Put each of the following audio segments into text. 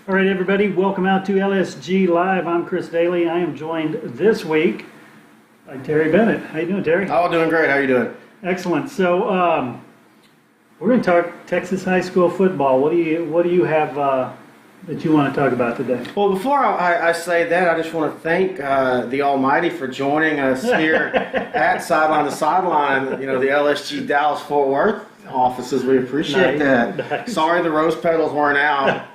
All right, everybody, welcome out to LSG Live. I'm Chris Daly. I am joined this week by Terry Bennett. How you doing, Terry? Oh, doing great. How you doing? Excellent. So we're going to talk Texas high school football. What do you have that you want to talk about today? Well, before I say that, I just want to thank the Almighty for joining us here at Sideline to Sideline. You know, the LSG Dallas Fort Worth offices. We appreciate that. Nice. Sorry, the rose petals weren't out.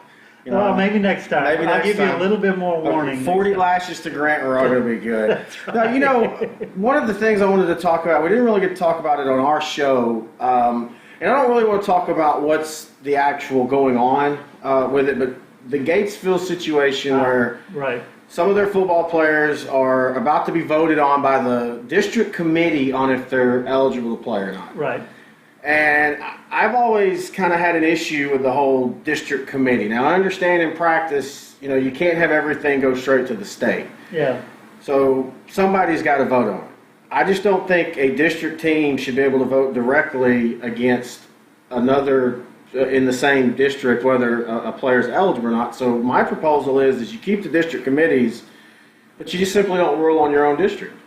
You know, Well, maybe next time. Maybe I'll next give you time. a little bit more warning. 40 lashes to Grant and we're all going to be good. That's right. Now, you know, one of the things I wanted to talk about, we didn't really get to talk about it on our show, and I don't really want to talk about what's the actual going on with it, but the Gatesville situation where Right. some of their football players are about to be voted on by the district committee on if they're eligible to play or not. Right. And I've always kind of had an issue with the whole district committee. Now, I understand in practice, you know, you can't have everything go straight to the state. Yeah. So somebody's got to vote on it. I just don't think a district team should be able to vote directly against another in the same district, whether a player's eligible or not. So my proposal is you keep the district committees, but you just simply don't rule on your own district.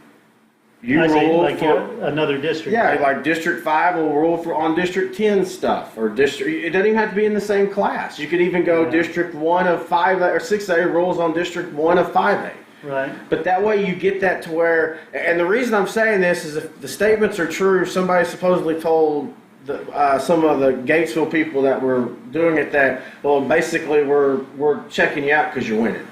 You I see, rule like for another district. yeah, like District 5 will rule on District 10 stuff, or district. It doesn't even have to be in the same class. You could even go District 1 of 5 or 6A rules on District 1 of 5A. Right. But that way you get that to where, and the reason I'm saying this is if the statements are true, somebody supposedly told some of the Gatesville people that were doing it that, well, basically we're checking you out because you're winning.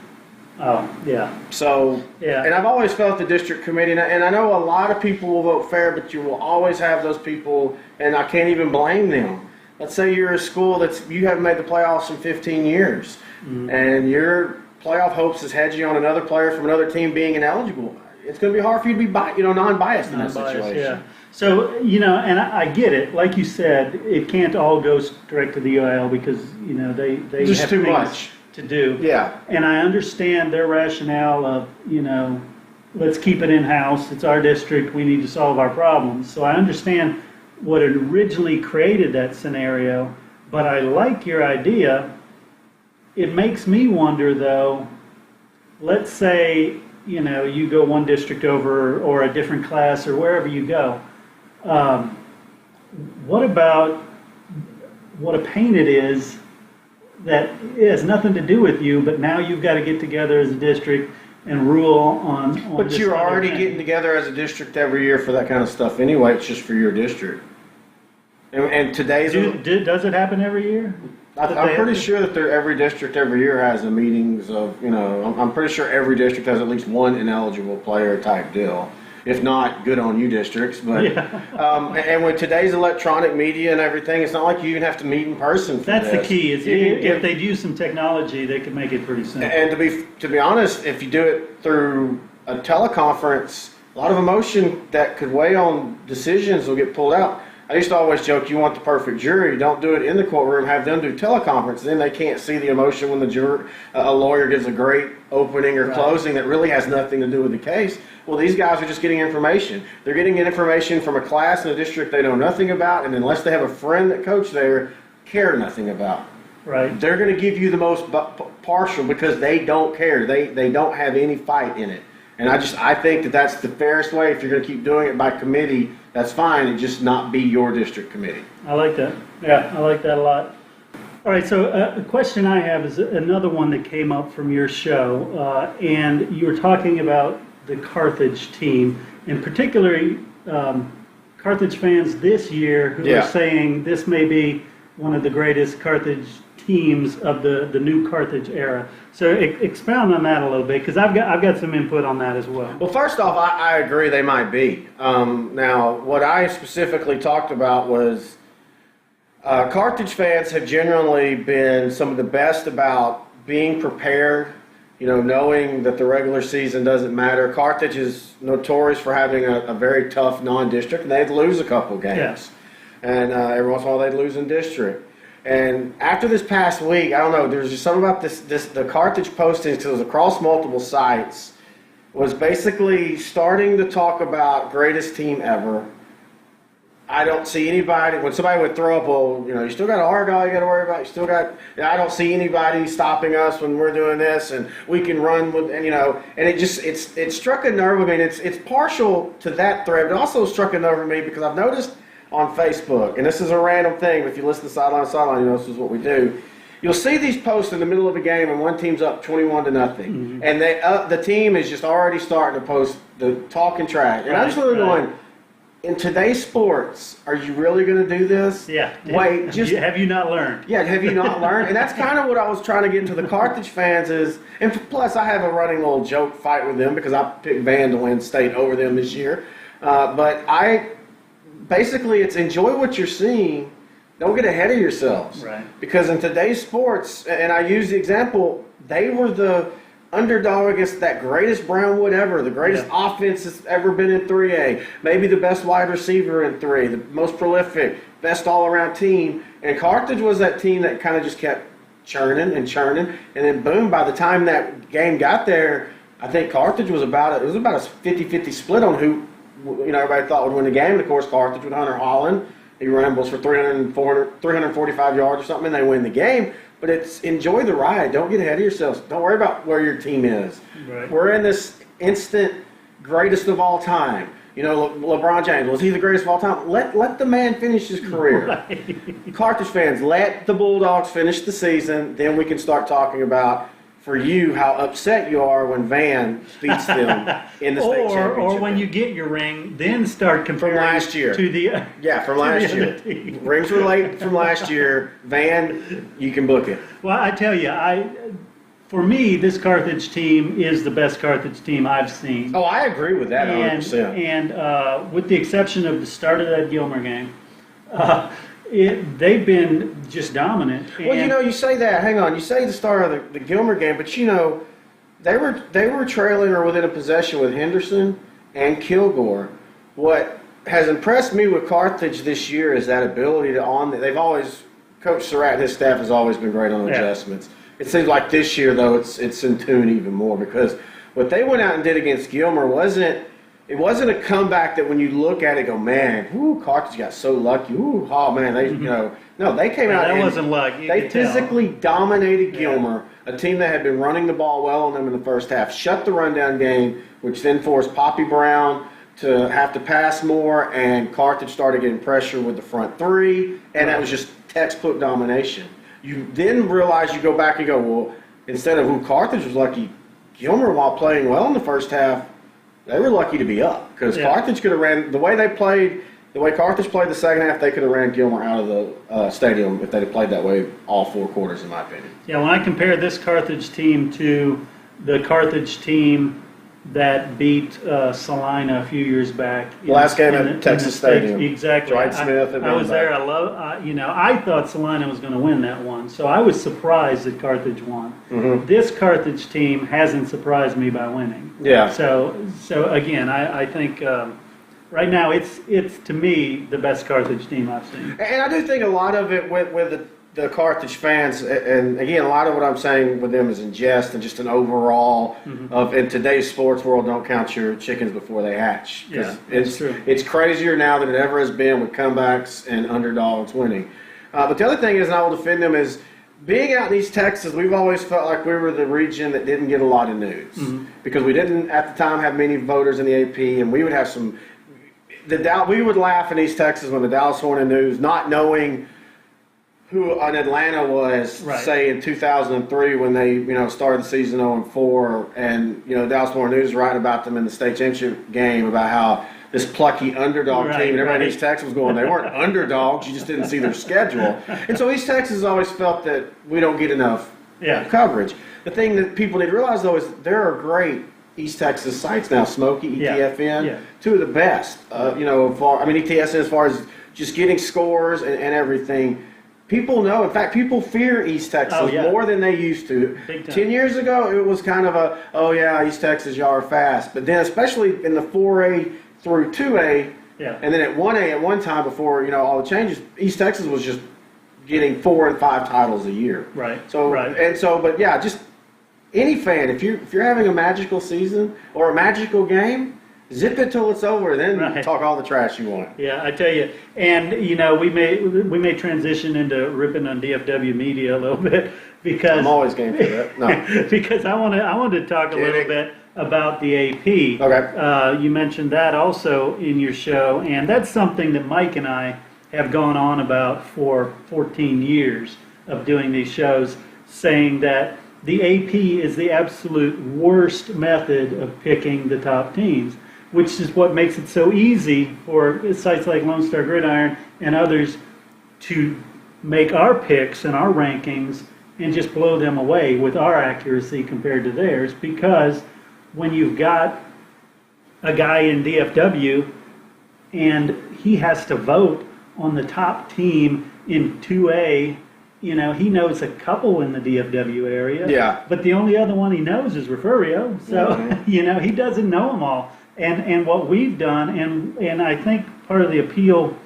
Oh, yeah. So, Yeah. and I've always felt the district committee, and I know a lot of people will vote fair, but you will always have those people, and I can't even blame them. Let's say you're a school you haven't made the playoffs in 15 years, and your playoff hopes has had you on another player from another team being ineligible. It's going to be hard for you to be non-biased in that situation. Yeah. So, you know, and I get it. Like you said, it can't all go direct to the UIL because, you know, they Just have too things much to do. Yeah. And I understand their rationale of, you know, let's keep it in-house. It's our district. We need to solve our problems. So I understand what originally created that scenario, but I like your idea. It makes me wonder, though, let's say, you know, you go one district over or a different class or wherever you go. What about what a pain it is that it has nothing to do with you, but now you've got to get together as a district and rule on But this you're other already thing. getting together as a district every year for that kind of stuff anyway. It's just for your district. And today's... Does it happen every year? I'm pretty sure that every district every year has a meetings of, you know, I'm pretty sure every district has at least one ineligible player type deal. If not, good on you districts. But and with today's electronic media and everything, it's not like you even have to meet in person for That's this. the key. Is if they'd use some technology, they could make it pretty simple. And to be honest, if you do it through a teleconference, a lot of emotion that could weigh on decisions will get pulled out. I used to always joke, you want the perfect jury, don't do it in the courtroom, have them do teleconference. Then they can't see the emotion when a lawyer gives a great opening or closing that really has nothing to do with the case. Well, these guys are just getting information. They're getting information from a class in a district they know nothing about, and unless they have a friend that coached there, care nothing about. Right. They're going to give you the most partial because they don't care. They don't have any fight in it. And I think that's the fairest way. If you're going to keep doing it by committee, that's fine. It just not be your district committee. I like that. Yeah, I like that a lot. All right, so a question I have is another one that came up from your show, and you were talking about the Carthage team, and particularly Carthage fans this year who are saying this may be one of the greatest Carthage teams of the new Carthage era. So expound on that a little bit, because I've got some input on that as well. Well, first off, I agree they might be. Now, what I specifically talked about was Carthage fans have generally been some of the best about being prepared, you know, knowing that the regular season doesn't matter. Carthage is notorious for having a very tough non-district, and they'd lose a couple games. Yes. And every once in a while they'd lose in district. And after this past week, I don't know, there's just something about the Carthage postings, because it was across multiple sites, was basically starting to talk about greatest team ever, I don't see anybody, when somebody would throw up, well, you still got an Argyle you got to worry about. You still got, I don't see anybody stopping us when we're doing this, and we can run with, and it struck a nerve with me. And it's partial to that thread, but also struck a nerve with me because I've noticed on Facebook, and this is a random thing, if you listen to Sideline, this is what we do. You'll see these posts in the middle of a game, and one team's up 21-0, and the team is just already starting to post the talking trash. And I'm just literally going, in today's sports, are you really going to do this? Yeah. Wait, have you not learned? Yeah, have you not learned? And that's kind of what I was trying to get into the Carthage fans is, and plus I have a running little joke fight with them because I picked Van to win state over them this year. But basically it's enjoy what you're seeing. Don't get ahead of yourselves. Right. Because in today's sports, and I use the example, they were the underdog against that greatest Brownwood ever, the greatest offense that's ever been in 3A, maybe the best wide receiver in 3, the most prolific, best all-around team. And Carthage was that team that kind of just kept churning, and then boom, by the time that game got there, I think Carthage was about a 50-50 split on who everybody thought would win the game. And of course, Carthage with Hunter Holland, he rambles for 345 yards or something, and they win the game. But it's enjoy the ride. Don't get ahead of yourselves. Don't worry about where your team is. Right. We're in this instant greatest of all time. LeBron James, was he the greatest of all time? Let the man finish his career. Right. Carthage fans, let the Bulldogs finish the season. Then we can start talking about, for you, how upset you are when Van beats them in the state championship. Or when you get your ring, then start comparing from last year to the from last year. Rings were late from last year. Van, you can book it. Well, I tell you, for me, this Carthage team is the best Carthage team I've seen. Oh, I agree with that 100%. And with the exception of the start of that Gilmer game, they've been just dominant. Well, you say that. Hang on. You say the start of the Gilmer game, but they were trailing or within a possession with Henderson and Kilgore. What has impressed me with Carthage this year is that ability they've always, Coach Surratt and his staff has always been great on adjustments. It seems like this year though it's in tune even more because what they went out and did against Gilmer wasn't a comeback that when you look at it, go, man, Carthage got so lucky. Oh man, they came out. That wasn't luck. They physically dominated Gilmer, a team that had been running the ball well on them in the first half, shut the rundown game, which then forced Poppy Brown to have to pass more, and Carthage started getting pressure with the front three, and that was just textbook domination. You then realize, you go back and go, well, instead of Carthage was lucky, Gilmer, while playing well in the first half, they were lucky to be up because Carthage could have ran the way Carthage played the second half. They could have ran Gilmer out of the stadium if they'd have played that way all 4 quarters, in my opinion. Yeah, when I compare this Carthage team to the Carthage team that beat Salina a few years back, last game at Texas Stadium, exactly. Dwight Smith. I was there. I thought Salina was going to win that one, so I was surprised that Carthage won. Mm-hmm. This Carthage team hasn't surprised me by winning. Yeah. So again, I think right now it's to me the best Carthage team I've seen. And I do think a lot of it with the Carthage fans, and again, a lot of what I'm saying with them is in jest and just an overall of, in today's sports world, don't count your chickens before they hatch. Yeah, it's true. It's crazier now than it ever has been with comebacks and underdogs winning. But the other thing is, and I will defend them, is being out in East Texas, we've always felt like we were the region that didn't get a lot of news because we didn't at the time have many voters in the AP, and we would have we would laugh in East Texas when the Dallas Morning News, not knowing who an Atlanta was, say in 2003 when they started the season 0-4, and Dallas Morning News writing about them in the state championship game about how this plucky underdog team, and everybody in East Texas was going, they weren't underdogs, you just didn't see their schedule. And so East Texas has always felt that we don't get enough coverage. The thing that people need to realize though is there are great East Texas sites now, Smoky, ETFN, two of the best. ETSN as far as just getting scores and everything. People know. In fact, people fear East Texas more than they used to. 10 years ago, it was kind of East Texas, y'all are fast. But then, especially in the 4A through 2A, and then at 1A at one time before all the changes, East Texas was just getting 4 and 5 titles a year. Right. Just any fan, if you're having a magical season or a magical game, Zip it till it's over, then Right. talk all the trash you want. Yeah, I tell you, and we may transition into ripping on DFW media a little bit because I'm always game for that. No. because I want to talk a little bit about the AP. Okay. You mentioned that also in your show, and that's something that Mike and I have gone on about for 14 years of doing these shows, saying that the AP is the absolute worst method of picking the top teams, which is what makes it so easy for sites like Lone Star Gridiron and others to make our picks and our rankings and just blow them away with our accuracy compared to theirs. Because when you've got a guy in DFW and he has to vote on the top team in 2A, he knows a couple in the DFW area. Yeah. But the only other one he knows is Refugio. So, he doesn't know them all. And what we've done, and I think part of the appeal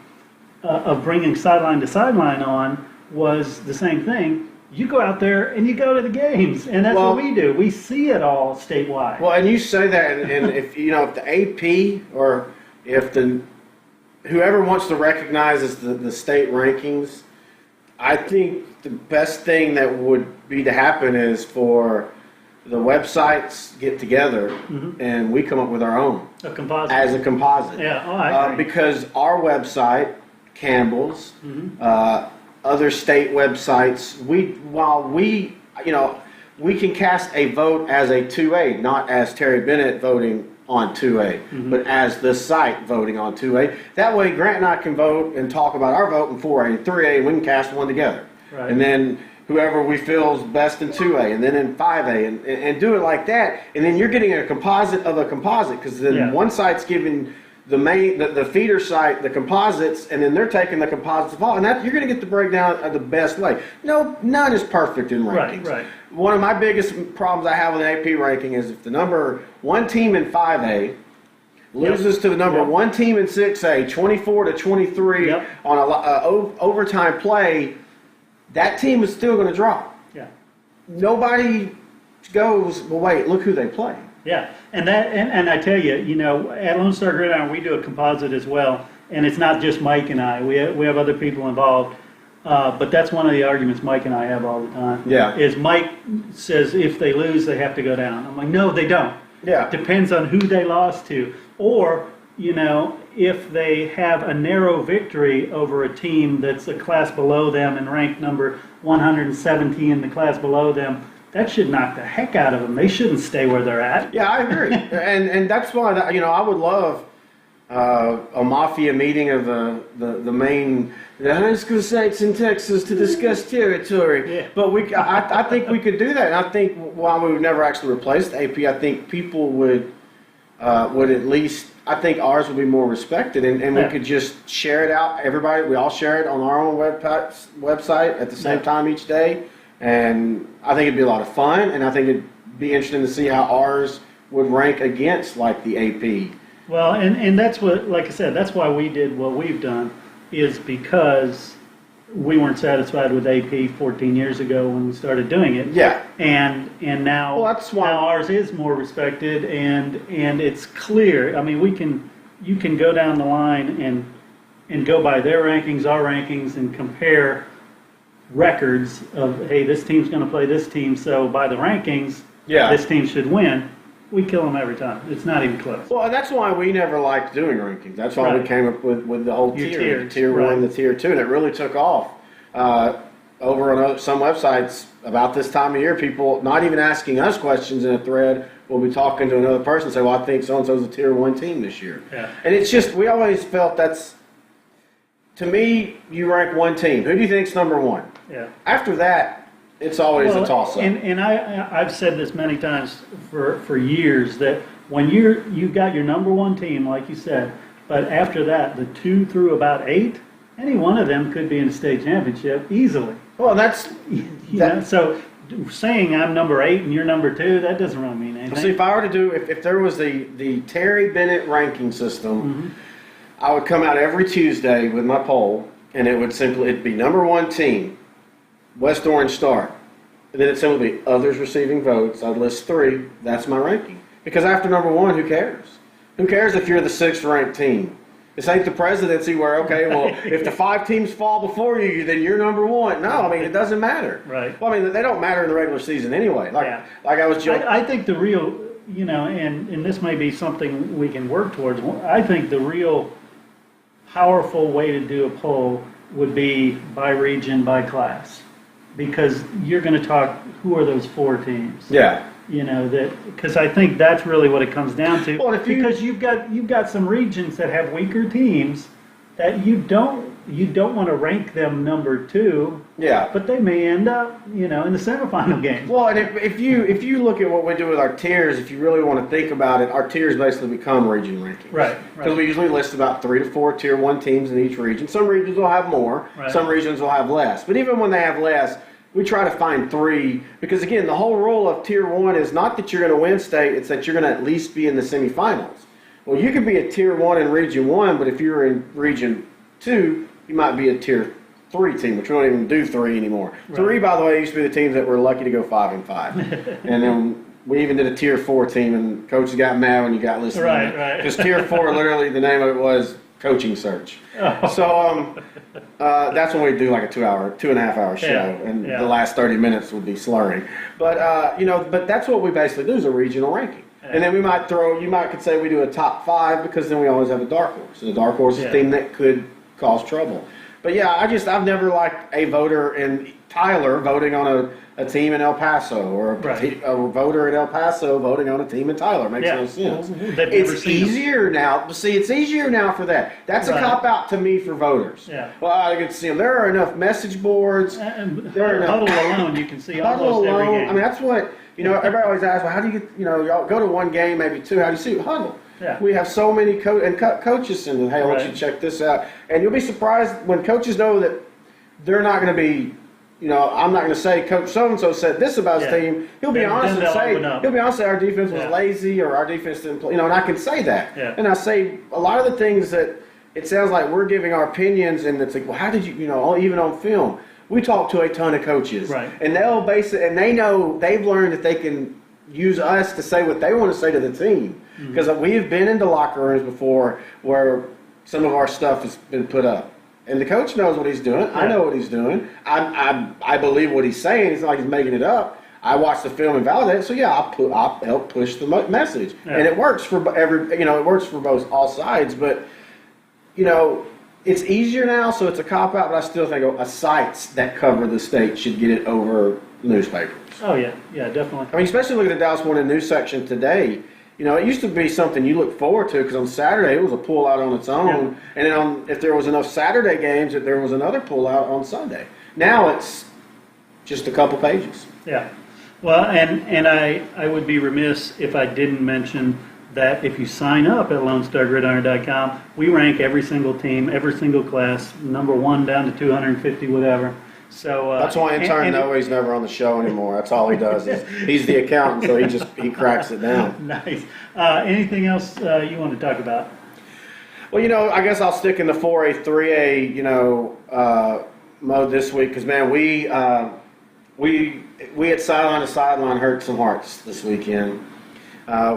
of bringing Sideline to Sideline on was the same thing. You go out there and you go to the games, and that's what we do. We see it all statewide. Well, and you say that, and if if the AP or if whoever wants to recognize the state rankings, I think the best thing that would be to happen is for the websites get together and we come up with our own A composite. as a composite. Yeah, I agree. Because our website, Campbell's, other state websites, we can cast a vote as a 2A, not as Terry Bennett voting on 2A, but as the site voting on 2A. That way, Grant and I can vote and talk about our vote in 4A and 3A, and we can cast one together. Right. And then whoever we feel is best in 2A, and then in 5A, and do it like that. And then you're getting a composite of a composite, because then one site's giving the feeder site the composites, and then they're taking the composites of all, and that you're going to get the breakdown of the best way. No, none is perfect in rankings. Right. One of my biggest problems I have with an AP ranking is if the number one team in 5A loses to the number one team in 6A, 24-23 on a overtime play, that team is still going to drop. Yeah. Nobody goes, well, wait, look who they play. Yeah, and I tell you, at Lone Star Gridiron we do a composite as well, and it's not just Mike and I. We have other people involved, but that's one of the arguments Mike and I have all the time. Yeah. Is Mike says if they lose they have to go down. I'm like, no, they don't. Yeah. Depends on who they lost to, or if they have a narrow victory over a team that's a class below them and ranked number 117 in the class below them. That should knock the heck out of them. They shouldn't stay where they're at. Yeah, I agree, and that's why I would love a mafia meeting of the main high school sites in Texas to discuss territory. Yeah. But I think we could do that. And I think while we would never actually replace the AP, I think people would at least. I think ours would be more respected, and we could just share it out. Everybody, we all share it on our own website at the same time each day. And I think it'd be a lot of fun, and I think it'd be interesting to see how ours would rank against like the AP. Well, and that's what, like I said, that's why we did what we've done, is because we weren't satisfied with AP 14 years ago when we started doing it. Yeah. And now, that's why now ours is more respected, and it's clear. I mean, you can go down the line and go by their rankings, our rankings, and compare records of, hey, this team's going to play this team, so by the rankings, this team should win. We kill them every time. It's not even close. Well, that's why we never liked doing rankings. That's why we came up with the whole tier 1, the tier 2, and it really took off. Over on some websites, about this time of year, people not even asking us questions in a thread will be talking to another person and say, well, I think so-and-so's a tier 1 team this year. Yeah. And it's just, we always felt that's, to me, you rank one team. Who do you think's number 1? Yeah. After that, it's always a toss-up. And I've said this many times for years, that when you've got your number 1 team, like you said, but after that, the 2 through about 8, any one of them could be in a state championship easily. Well, that's... So saying I'm number 8 and you're number 2, that doesn't really mean anything. See, if I were to do, if there was the Terry Bennett ranking system, I would come out every Tuesday with my poll, and it'd be number 1 team, West Orange Star. And then it'd simply be others receiving votes. I'd list 3. That's my ranking. Because after number 1, who cares? Who cares if you're the 6th ranked team? This ain't the presidency where, okay, well, if the 5 teams fall before you, then you're number 1. No, I mean, it doesn't matter. Right. Well, I mean, they don't matter in the regular season anyway. Like I was joking. I think the real, and this may be something we can work towards. I think the real powerful way to do a poll would be by region, by class. Because you're going to talk, who are those 4 teams? Yeah. Because I think that's really what it comes down to. Well, because you've got some regions that have weaker teams that you don't want to rank them number 2. Yeah. But they may end up, in the semifinal game. Well, and if you look at what we do with our tiers, if you really want to think about it, our tiers basically become region rankings. Right. Because we usually list about 3 to 4 tier 1 teams in each region. Some regions will have more. Right. Some regions will have less. But even when they have less, we try to find 3 because, again, the whole rule of Tier 1 is not that you're going to win state, it's that you're going to at least be in the semifinals. Well, you could be a Tier 1 in Region 1, but if you're in Region 2, you might be a Tier 3 team, which we don't even do 3 anymore. Right. 3, by the way, used to be the teams that were lucky to go 5-5. And then we even did a Tier 4 team, and coaches got mad when you got listed. Right. Because Tier 4, literally, the name of it was coaching search. Oh. So that's when we do like a 2.5-hour show, and the last 30 minutes would be slurring. But but that's what we basically do is a regional ranking, and then we might could say we do a top 5 because then we always have a dark horse, and the dark horse is a team that could cause trouble. But yeah, I've never liked a voter in Tyler voting on a team in El Paso or a voter in El Paso voting on a team in Tyler. It makes no sense. It's easier now. See, it's easier now for that. That's a cop-out to me for voters. Yeah. Well, I get to see them. There are enough message boards. Huddle alone, you can see almost every game. I mean, that's what, everybody always asks, well, how do you get, y'all go to 1 game, maybe 2, how do you see it? Huddle. Yeah. We have so many coaches send them, hey, I want you to check this out. And you'll be surprised when coaches know that they're not going to be, I'm not going to say Coach so-and-so said this about his team. He'll be honest and say our defense was lazy or our defense didn't play, and I can say that. Yeah. And I say a lot of the things that it sounds like we're giving our opinions, and it's like, well, how did you, even on film, we talk to a ton of coaches. Right. And they'll base it, and they know, they've learned that they can use us to say what they want to say to the team. Because we have been into locker rooms before where some of our stuff has been put up. And the coach knows what he's doing. Yeah. I know what he's doing. I believe what he's saying. It's not like he's making it up. I watch the film and validate it. So yeah, I'll help push the message, and it works for it works for both all sides. But it's easier now, so it's a cop out. But I still think sites that cover the state should get it over newspapers. Oh yeah, definitely. I mean, especially look at the Dallas Morning News section today. It used to be something you look forward to because on Saturday it was a pull-out on its own. Yeah. And then if there was enough Saturday games, that there was another pull-out on Sunday. Now it's just a couple pages. Yeah. Well, and I would be remiss if I didn't mention that if you sign up at LoneStarGridiron.com, we rank every single team, every single class, number 1 down to 250, whatever. So that's why intern Noe's never on the show anymore. That's all he does. He's the accountant, so he cracks it down. Nice. Anything else you want to talk about? Well, I guess I'll stick in the 4A, 3A, mode this week because man, we at Sideline to Sideline hurt some hearts this weekend.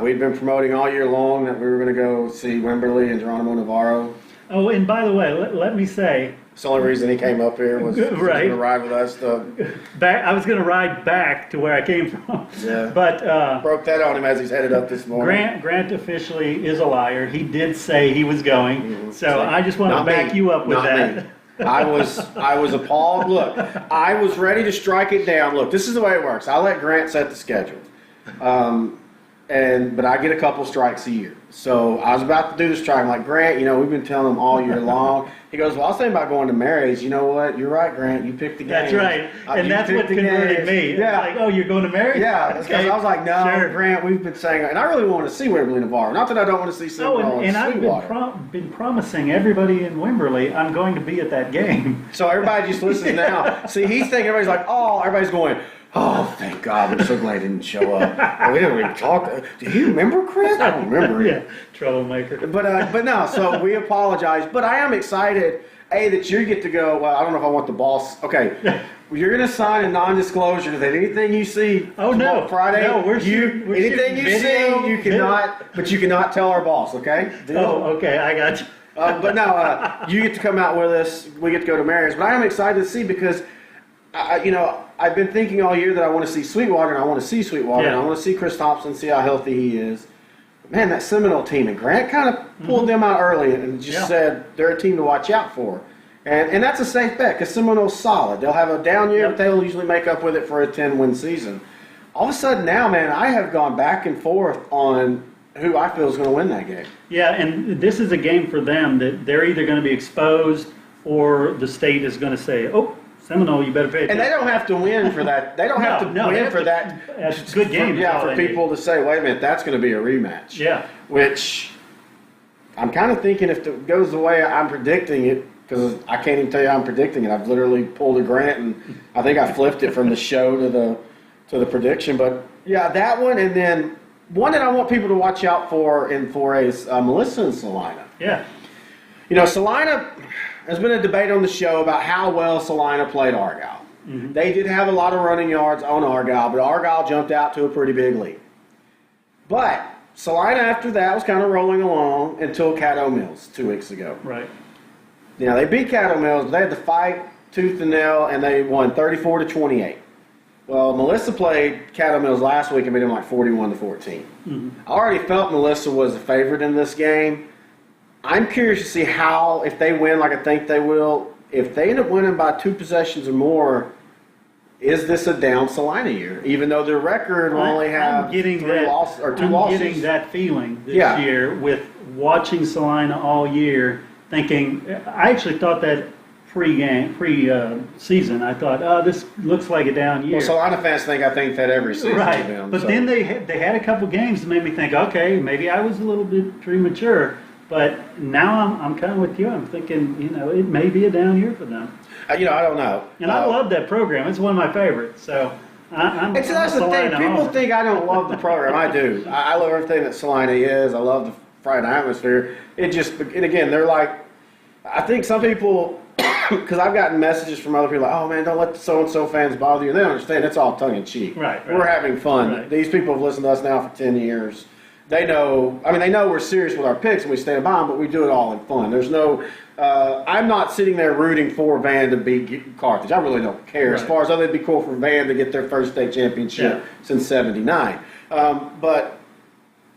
We'd been promoting all year long that we were going to go see Wimberley and Geronimo Navarro. Oh, and by the way, let me say. It's the only reason he came up here was going to ride with us. I was going to ride back to where I came from. Yeah. But broke that on him as he's headed up this morning. Grant officially is a liar. He did say he was going. Mm-hmm. So I just want to back you up with that. I was appalled. Look, I was ready to strike it down. Look, this is the way it works. I'll let Grant set the schedule. But I get a couple strikes a year. So I was about to do the strike. I'm like, Grant, we've been telling him all year long. He goes, well, I was thinking about going to Mary's. You know what? You're right, Grant. You picked the game. That's right. And that's what converted me. Yeah. It's like, oh, you're going to Mary's? Yeah. Okay. I was like, no, sure. Grant, we've been saying, and I really want to see Wimberley Navarro. Not that I don't want to see Seminole and I've been promising everybody in Wimberley I'm going to be at that game. So everybody just listens now. See, he's thinking, everybody's like, oh, everybody's going, oh, thank God, we're so glad he didn't show up. We didn't even talk. Do you remember Chris? I don't remember him. Yeah, troublemaker. But no, so we apologize. But I am excited, that you get to go, well, I don't know if I want the boss. Okay, You're going to sign a non-disclosure that anything you see no, Friday, no, we're anything you video, see, you cannot, but you cannot tell our boss, okay? Deal? Oh, okay, I got you. But no, you get to come out with us. We get to go to Marion's. But I am excited to see because, I've been thinking all year that I want to see Sweetwater, and I want to see Sweetwater, and I want to see Chris Thompson, see how healthy he is. But man, that Seminole team, and Grant kind of pulled them out early and just said they're a team to watch out for. And that's a safe bet because Seminole's solid. They'll have a down year, but they'll usually make up with it for a 10-win season. All of a sudden now, man, I have gone back and forth on who I feel is going to win that game. Yeah, and this is a game for them that they're either going to be exposed or the state is going to say, oh, Seminole, you better pay attention. And they don't have to win for that. They don't have to win for that. That's a good game. For people to say, wait a minute, that's going to be a rematch. Yeah. Which I'm kind of thinking if it goes the way I'm predicting it, because I can't even tell you how I'm predicting it. I've literally pulled a Grant, and I think I flipped it from the show to the prediction. But yeah, that one, and then one that I want people to watch out for in 4A is Melissa and Salina. Yeah. Salina, there's been a debate on the show about how well Salina played Argyle. Mm-hmm. They did have a lot of running yards on Argyle, but Argyle jumped out to a pretty big lead. But Salina after that was kind of rolling along until Caddo Mills 2 weeks ago. Right. They beat Caddo Mills, but they had to fight tooth and nail, and they won 34-28. Well, Melissa played Caddo Mills last week and beat them like 41-14. Mm-hmm. I already felt Melissa was a favorite in this game. I'm curious to see how, if they win like I think they will, if they end up winning by 2 possessions or more, is this a down Salina year? Even though their record will only have 2 losses. I'm getting that feeling this year with watching Salina all year. Thinking, I actually thought that pre-season, I thought, this looks like a down year. Well, Salina fans think I think that every season. Right, to them, but then they had a couple games that made me think, okay, maybe I was a little bit premature. But now I'm kind of with you. I'm thinking, it may be a down year for them. I don't know. And I love that program. It's one of my favorites. So that's the thing. People think I don't love the program. I do. I love everything that Salina is. I love the Friday atmosphere. And again, they're like, I think some people, because I've gotten messages from other people like, oh man, don't let the so-and-so fans bother you. They don't understand. It's all tongue-in-cheek. Right. We're having fun. Right. These people have listened to us now for 10 years. They know we're serious with our picks and we stand by them, but we do it all in fun. There's no, I'm not sitting there rooting for Van to beat Carthage. I really don't care. Right. As far as it'd be cool for Van to get their first state championship since '79. But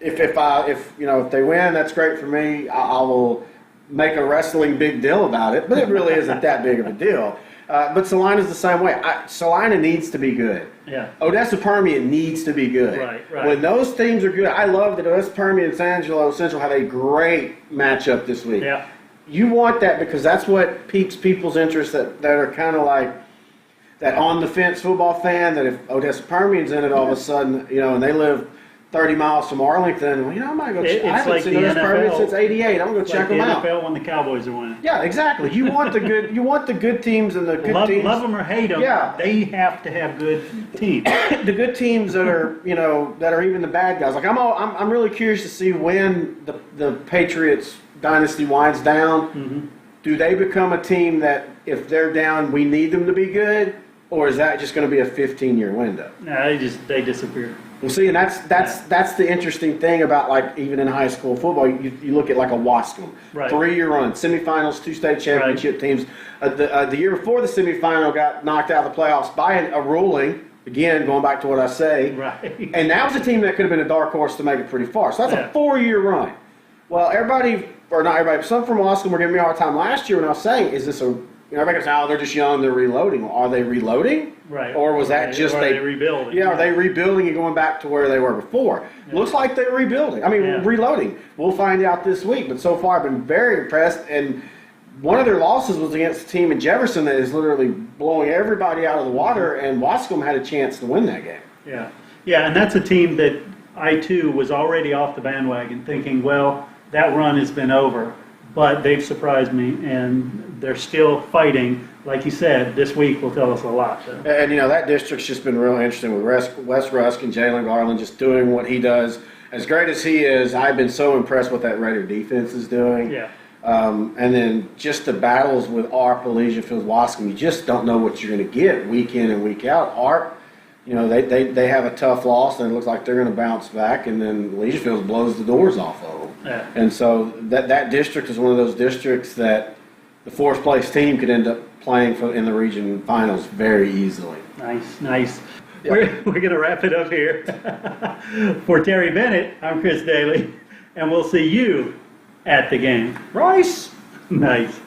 if they win, that's great for me. I will make a wrestling big deal about it, but it really isn't that big of a deal. But Salina's the same way. Salina needs to be good. Yeah. Odessa Permian needs to be good. Right. When those teams are good, I love that Odessa Permian and San Angelo Central have a great matchup this week. Yeah. You want that because that's what piques people's interest that are kind of like that on-the-fence football fan, that if Odessa Permian's in it all of a sudden, and they live 30 miles from Arlington, I might go check. I haven't seen Odessa Permian since '88. I'm going to check them out. NFL when the Cowboys are winning. Yeah, exactly. You want the good. You want the good teams and the good teams. Love them or hate them. Yeah. They have to have good teams. The good teams that are that are even the bad guys. Like I'm really curious to see when the Patriots dynasty winds down. Mm-hmm. Do they become a team that if they're down, we need them to be good, or is that just going to be a 15-year window? No, they disappear. Well, see, and that's the interesting thing about, like, even in high school football, you look at like a Wascom, 3-year run, semifinals, 2 state championship teams. The year before the semifinal got knocked out of the playoffs by a ruling. Again, going back to what I say. Right. And that was a team that could have been a dark horse to make it pretty far. So that's a 4-year run. Well, everybody, or not everybody, but some from Wascom were giving me a hard time last year when I was saying, is this everybody goes, oh, they're just young, they're reloading. Well, are they reloading? Right. Or was that just are they rebuilding? Yeah, are they rebuilding and going back to where they were before? Yeah. Looks like they're rebuilding. Reloading. We'll find out this week. But so far, I've been very impressed. And one of their losses was against a team in Jefferson that is literally blowing everybody out of the water, and Wascom had a chance to win that game. Yeah. Yeah, and that's a team that I, too, was already off the bandwagon thinking, well, that run has been over. But they've surprised me, and they're still fighting. Like you said, this week will tell us a lot. So. And, that district's just been real interesting with Wes Rusk and Jalen Garland just doing what he does. As great as he is, I've been so impressed with that Raider defense is doing. Yeah. And then just the battles with ARP, Elysia Fields, Wascom, you just don't know what you're going to get week in and week out. ARP, they have a tough loss, and it looks like they're going to bounce back, and then Elysia Fields blows the doors off of them. Yeah. And so that district is one of those districts that the fourth place team could end up playing in the region finals very easily. Nice. Yep. We're going to wrap it up here. For Terry Bennett, I'm Chris Daly, and we'll see you at the game. Rice! Nice.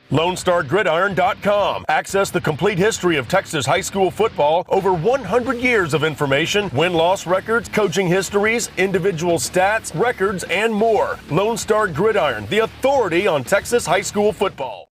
LoneStarGridiron.com. Access the complete history of Texas high school football, over 100 years of information, win-loss records, coaching histories, individual stats, records, and more. Lone Star Gridiron, the authority on Texas high school football.